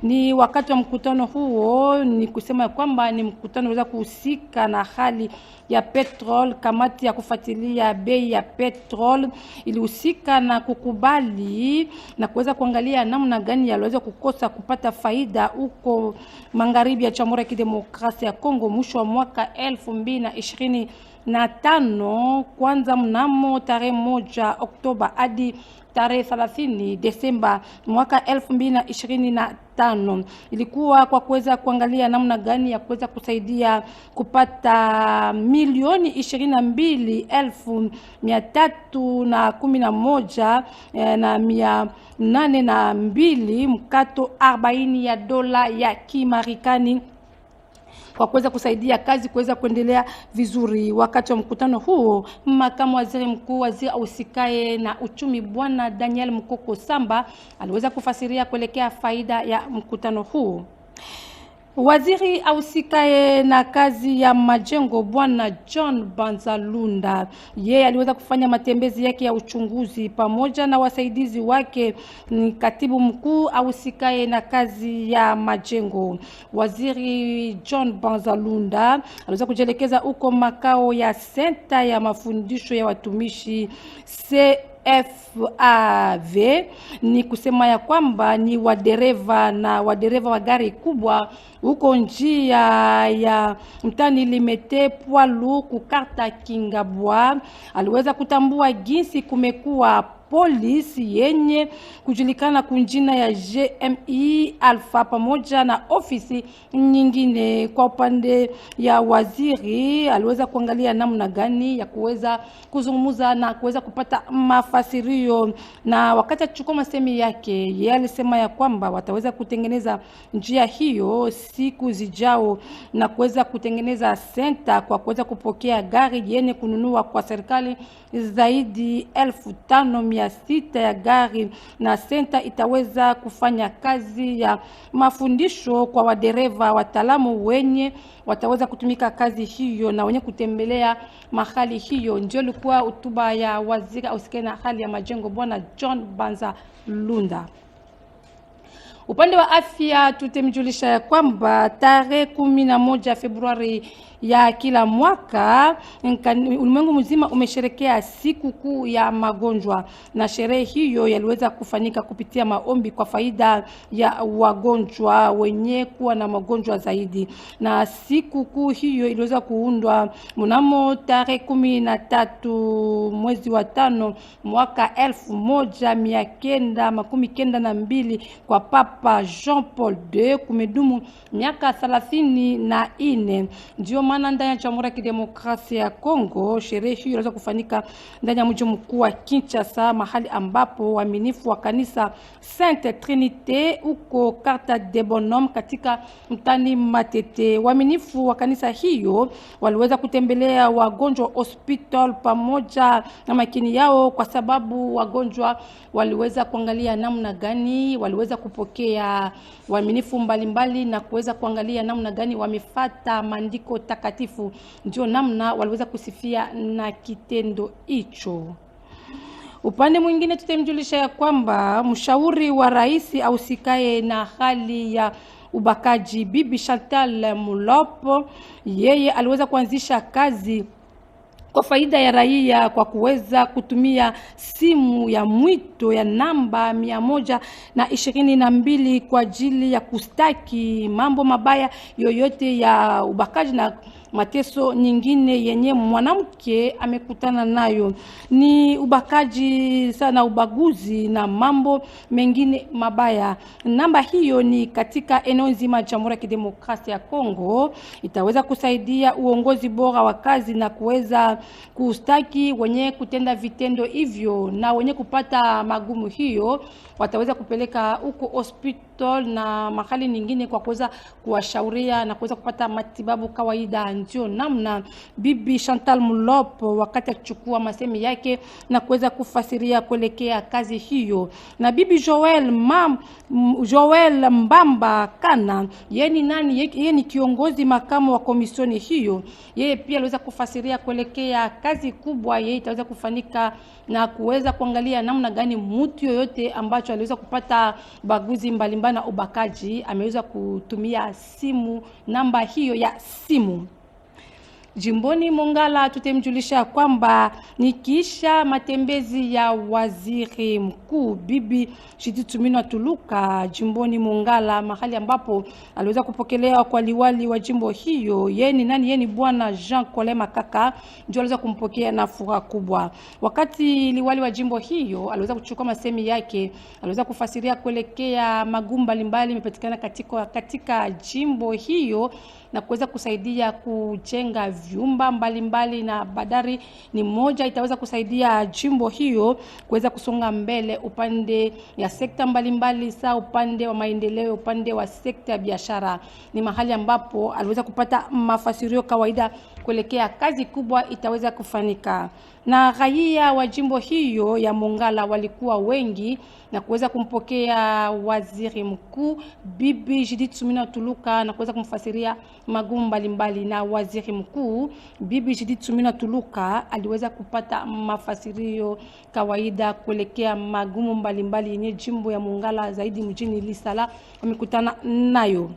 S12: Ni wakati wa mkutano huo ni kusema kwamba ni mkutano unaweza kuhusika na hali ya petrol. Kamati ya kufuatilia bei ya petrol ilihusika na kukubali na kuweza kuangalia namna gani yaliweza kukosa kupata faida huko magharibi ya Jamhuri ya Kidemokrasia ya Kongo mwisho wa mwaka 2025, kwanza mnamo tarehe 1 Oktoba hadi tarehe 30 Desemba mwaka 2025. Ilikuwa kwa kuweza kuangalia namna gani ya kuweza kusaidia kupata milioni 22,311 na 802 mkato 40 ya dola ya Kimarekani kwa kuweza kusaidia kazi kuweza kuendelea vizuri. Wakati wa mkutano huo, makamu waziri mkuu, waziri usikae na uchumi Bwana Daniel Mukoko Samba aliweza kufasiria kuelekea faida ya mkutano huo. Waziri ausikae na kazi ya majengo Bwana John Banzalunda, yeye aliweza kufanya matembezi yake ya uchunguzi pamoja na wasaidizi wake. Ni katibu mkuu ausikae na kazi ya majengo. Waziri John Banzalunda aliweza kujelekeza huko makao ya senta ya mafundisho ya watumishi FAV, ni kusema ya kwamba ni wadereva wa gari kubwa huko njia ya mtani Limete Poilu kukarta Kingabwa. Aliweza kutambua jinsi kumekuwa polisi yenye kujulikana kunjina ya GMI Alpha pamoja na ofisi nyingine. Kwa upande ya waziri aliweza kuangalia namna gani ya kuweza kuzungumza na kuweza kupata mafasirio, na wakati achukua masemi yake yeye alisema ya kwamba wataweza kutengeneza njia hiyo siku zijao na kuweza kutengeneza senta kwa kuweza kupokea gari yenye kununua kwa serikali zaidi 1500 ya gari, na senta itaweza kufanya kazi ya mafundisho kwa wadereva wataalamu wenye wataweza kutumika kazi hiyo na wenye kutembelea mahali hiyo. Ndio ilikuwa hotuba ya waziri ausikae na hali ya majengo Bwana John Banza Lunda. Upande wa afya tutemjulisha ya kwamba tarehe 11 Februari ya kila mwaka ulimwengu mzima umesherekea siku kuu ya magonjwa, na sherehe hiyo yaliweza kufanyika kupitia maombi kwa faida ya wagonjwa wenye kuwa na magonjwa zaidi. Na siku kuu hiyo iliweza kuundwa mnamo tarehe 13 mwezi wa 5 mwaka 1992 kwa Papa Jean Paul II, kumedumu miaka 34. Ndio maana ndani ya Jamhuri ya Kidemokrasia ya Kongo sherehe hiyo inaweza kufanyika ndani ya mji mkuu wa Kinshasa, mahali ambapo waaminifu wa kanisa Sainte Trinité uko Carta de Bonhomme katika mtani Matete. Waaminifu wa kanisa hiyo waliweza kutembelea wagonjwa hospital pamoja na makini yao, kwa sababu wagonjwa waliweza kuangalia namna gani waliweza kupokea waaminifu mbalimbali na kuweza kuangalia namna gani wamefata maandiko takatifu. Ndio namna waliweza kusifia na kitendo hicho. Upande mwingine tutemjulisha ya kwamba mshauri wa rais ausikae na hali ya ubakaji Bibi Chantal Mulopo, yeye aliweza kuanzisha kazi kwa faida ya raia kwa kuweza kutumia simu ya mwito ya namba 122 kwa ajili ya kustaki mambo mabaya yoyote ya ubakaji na mateso nyingine yenye mwanamke amekutana nayo. Ni ubakaji sana, ubaguzi na mambo mengine mabaya. Namba hiyo ni katika eneo nzima ya Jamhuri ya Kidemokrasia ya Kongo. Itaweza kusaidia uongozi bora wa kazi na kuweza kustaki wenye kutenda vitendo hivyo, na wenye kupata magumu hiyo wataweza kupeleka huko hospital na mahali nyingine kwa kuweza kuwashauria na kuweza kupata matibabu kawaida. Ndio namna Bibi Chantal Mulopo wakati akichukua masemi yake na kuweza kufasiria kuelekea kazi hiyo. Na Bibi Joel Mbamba Kana, yeye ni nani? Yeye ni kiongozi makamu wa komisioni hiyo. Yeye pia aliweza kufasiria kuelekea kazi kubwa yeye itaweza kufanyika na kuweza kuangalia namna gani mtu yoyote ambacho aliweza kupata baguzi mbalimbali na ubakaji ameweza kutumia simu, namba hiyo ya simu. Jimboni Mongala tutemjulisha kwamba nikisha matembezi ya waziri mkuu Bibi Judith Tuluka jimboni Mongala, mahali ambapo aliweza kupokelewa kwa liwali wa jimbo hiyo. Yeye ni nani? Yeye ni Bwana Jean Kolema Kaka, ndio aliweza kumpokea na furaha kubwa. Wakati liwali wa jimbo hiyo aliweza kuchukua masemi yake, aliweza kufasiria kuelekea magumu mbalimbali imepatikana katika jimbo hiyo na kuweza kusaidia kujenga vyumba mbalimbali, na badari ni moja itaweza kusaidia jimbo hiyo kuweza kusonga mbele upande ya sekta mbalimbali, saa upande wa maendeleo, upande wa sekta ya biashara. Ni mahali ambapo aliweza kupata mafasirio kawaida kuelekea kazi kubwa itaweza kufanyika. Na raia wa jimbo hiyo ya Mongala walikuwa wengi na kuweza kumpokea waziri mkuu Bibi Judith Tuluka na kuweza kumfasiria magumu mbalimbali. Na waziri mkuu Bibi Judith Tuluka aliweza kupata mafasirio kawaida kuelekea magumu mbalimbali yenye jimbo ya Mongala, zaidi mjini Lisala wamekutana nayo.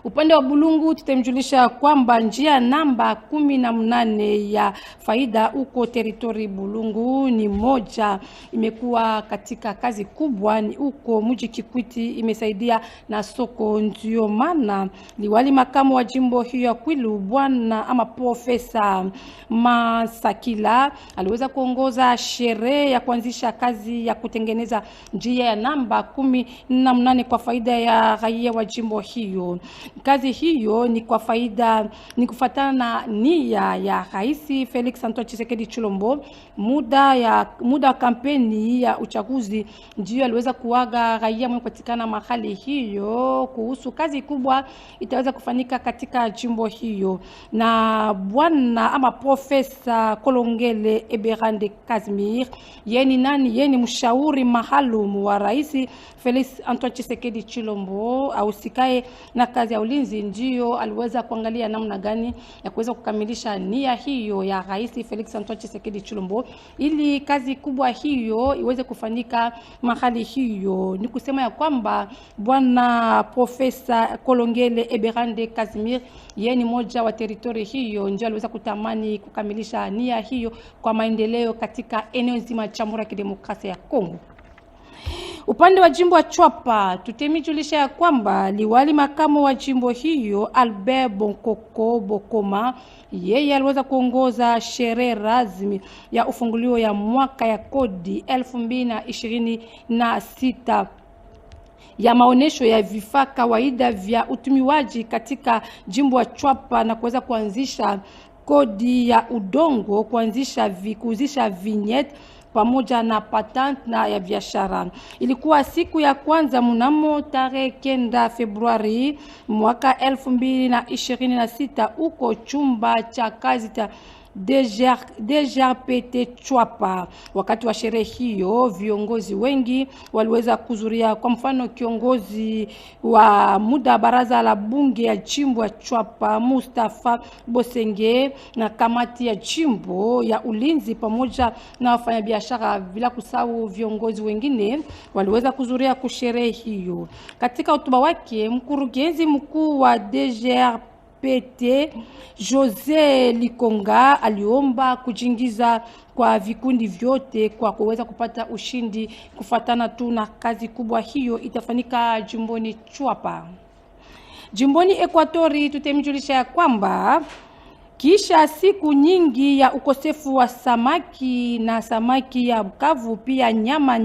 S12: Upande wa Bulungu tutamjulisha kwamba njia namba 18 ya faida huko teritori Bulungu ni moja imekuwa katika kazi kubwa, ni huko mji Kikwiti imesaidia na soko. Ndio maana liwali makamu wa jimbo hiyo ya Kwilu bwana ama Profesa Masakila aliweza kuongoza sherehe ya kuanzisha kazi ya kutengeneza njia ya namba 18 kwa faida ya raia wa jimbo hiyo. Kazi hiyo ni kwa faida, ni kufuatana na nia ya Rais Felix Antoine Tshisekedi Tshilombo. Muda wa kampeni ya uchaguzi ndio aliweza kuaga raia mwepatikana mahali hiyo kuhusu kazi kubwa itaweza kufanyika katika jimbo hiyo. Na bwana ama Profesa Kolongele Eberande Kazimir, yeni nani, yeni mshauri maalum wa Rais Felix Antoine Tshisekedi Tshilombo ausikae na kazi ya ulinzi, ndio aliweza kuangalia namna gani ya kuweza kukamilisha nia hiyo ya Rais Felix Antoine Tshisekedi Tshilombo ili kazi kubwa hiyo iweze kufanyika mahali hiyo. Ni kusema ya kwamba bwana Profesa Kolongele Eberande Kazimir, yeye ni moja wa teritori hiyo, ndio aliweza kutamani kukamilisha nia hiyo kwa maendeleo katika eneo nzima la Jamhuri ya Kidemokrasia ya Kongo. Upande wa jimbo wa Chwapa tutemijulisha ya kwamba liwali makamu wa jimbo hiyo Albert Bonkoko Bokoma, yeye aliweza kuongoza sherehe rasmi ya ufungulio ya mwaka ya kodi 2026 ya maonesho ya vifaa kawaida vya utumiwaji katika jimbo wa Chwapa na kuweza kuanzisha kodi ya udongo, kuuzisha vignette pamoja na patent na ya biashara. Ilikuwa siku ya kwanza mnamo tarehe 9 Februari mwaka 2026 uko chumba cha kazi cha DGRPT Chwapa. Wakati wa sherehe hiyo viongozi wengi waliweza kuzuria, kwa mfano kiongozi wa muda baraza la bunge ya jimbo ya Chwapa Mustafa Bosenge na kamati ya jimbo ya ulinzi pamoja na wafanyabiashara, bila kusahau viongozi wengine waliweza kuzuria kusherehe hiyo. Katika hotuba wake mkurugenzi mkuu wa DGRPT Jose Likonga aliomba kujingiza kwa vikundi vyote kwa kuweza kupata ushindi kufatana tu na kazi kubwa hiyo itafanyika jimboni Chwapa. Jimboni Ekwatori tutemjulisha kwamba kisha siku nyingi ya ukosefu wa samaki na samaki ya Bukavu pia nyama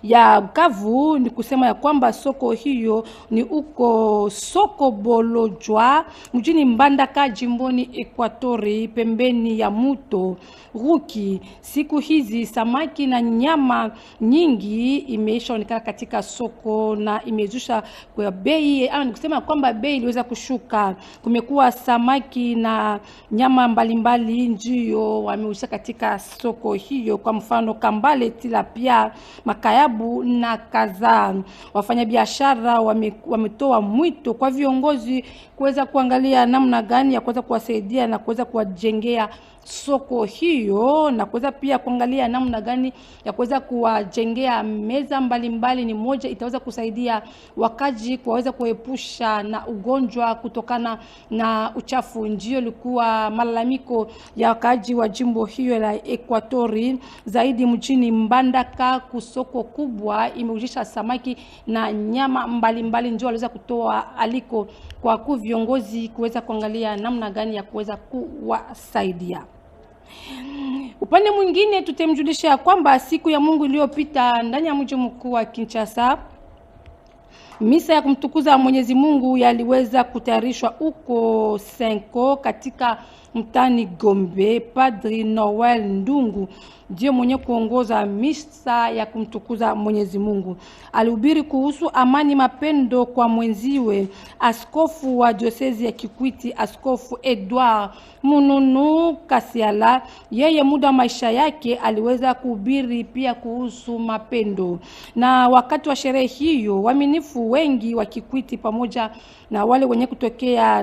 S12: ya Bukavu, ni kusema ya kwamba soko hiyo ni uko soko Bolojwa mjini Mbandaka jimboni Ekwatori pembeni ya Muto Ruki. Siku hizi samaki na nyama nyingi imeishaonekana katika soko na imezusha kwa bei, ni kusema kwamba bei iliweza kushuka. Kumekuwa samaki na nyama mbalimbali ndio wameusha katika soko hiyo, kwa mfano kambale, tilapia, makayabu na kadhaa. Wafanyabiashara wametoa mwito kwa viongozi kuweza kuangalia namna gani ya kuweza kuwasaidia na kuweza kuwajengea soko hiyo na kuweza pia kuangalia namna gani ya kuweza kuwajengea meza mbalimbali. Ni moja itaweza kusaidia wakaji kuweza kuepusha na ugonjwa kutokana na uchafu. Ndio ilikuwa malalamiko ya wakaji wa jimbo hiyo la Ekwatori, zaidi mjini Mbandaka. Kusoko kubwa imeujisha samaki na nyama mbalimbali, ndio waliweza kutoa aliko kwa viongozi kuweza kuangalia namna gani ya kuweza kuwasaidia. Upande mwingine tutemjulisha kwamba siku ya Mungu iliyopita ndani ya mji mkuu wa Kinshasa, misa ya kumtukuza Mwenyezi Mungu yaliweza kutayarishwa huko Senko katika mtani Gombe. Padri Noel Ndungu ndio mwenye kuongoza misa ya kumtukuza Mwenyezi Mungu. Alihubiri kuhusu amani, mapendo kwa mwenziwe. Askofu wa diocese ya Kikwiti, Askofu Edouard Mununu Kasiala, yeye muda maisha yake aliweza kuhubiri pia kuhusu mapendo. Na wakati wa sherehe hiyo waaminifu wengi wa Kikwiti pamoja na wale wenye kutokea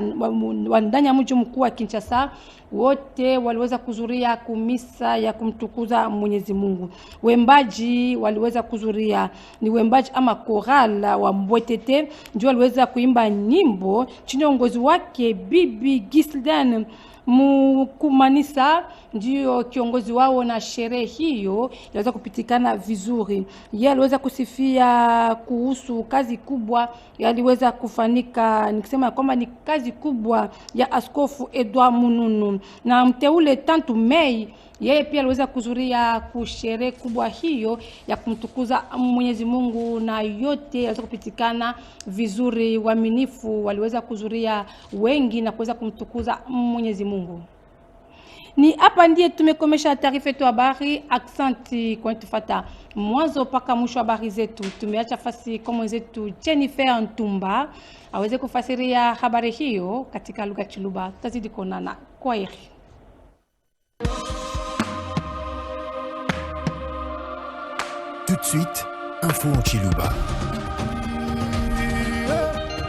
S12: ndani ya mji mkuu wa Kinshasa wote waliweza kuzuria kumisa ya kumtukuza kumtukuza Mwenyezi Mungu. Wembaji waliweza kuzuria ni wembaji ama koral wa Mbwetete ndio waliweza kuimba nyimbo chini ya uongozi wake Bibi Gisdan Mukumanisa, ndio kiongozi wao, na sherehe hiyo iliweza kupitikana vizuri. Yeye aliweza kusifia kuhusu kazi kubwa yaliweza kufanika, nikisema kwamba ni kazi kubwa ya Askofu Edouard Mununu na mteule Tantu Mei. Yeye pia aliweza kuzuria kusherehe kubwa hiyo ya kumtukuza Mwenyezi Mungu, na yote yaliweza kupitikana vizuri. Waaminifu waliweza kuzuria wengi na kuweza kumtukuza Mwenyezi Mungu. Ni hapa ndiye tumekomesha taarifa yetu habari. Aksanti kwa kutufuata mwanzo mpaka mwisho wa habari zetu. Tumeacha fasi kwa mwenzetu Jennifer Ntumba aweze kufasiria habari hiyo katika lugha ya Chiluba. Tutazidi kuonana. Kwaheri.
S13: Tout de suite, info en Chiluba.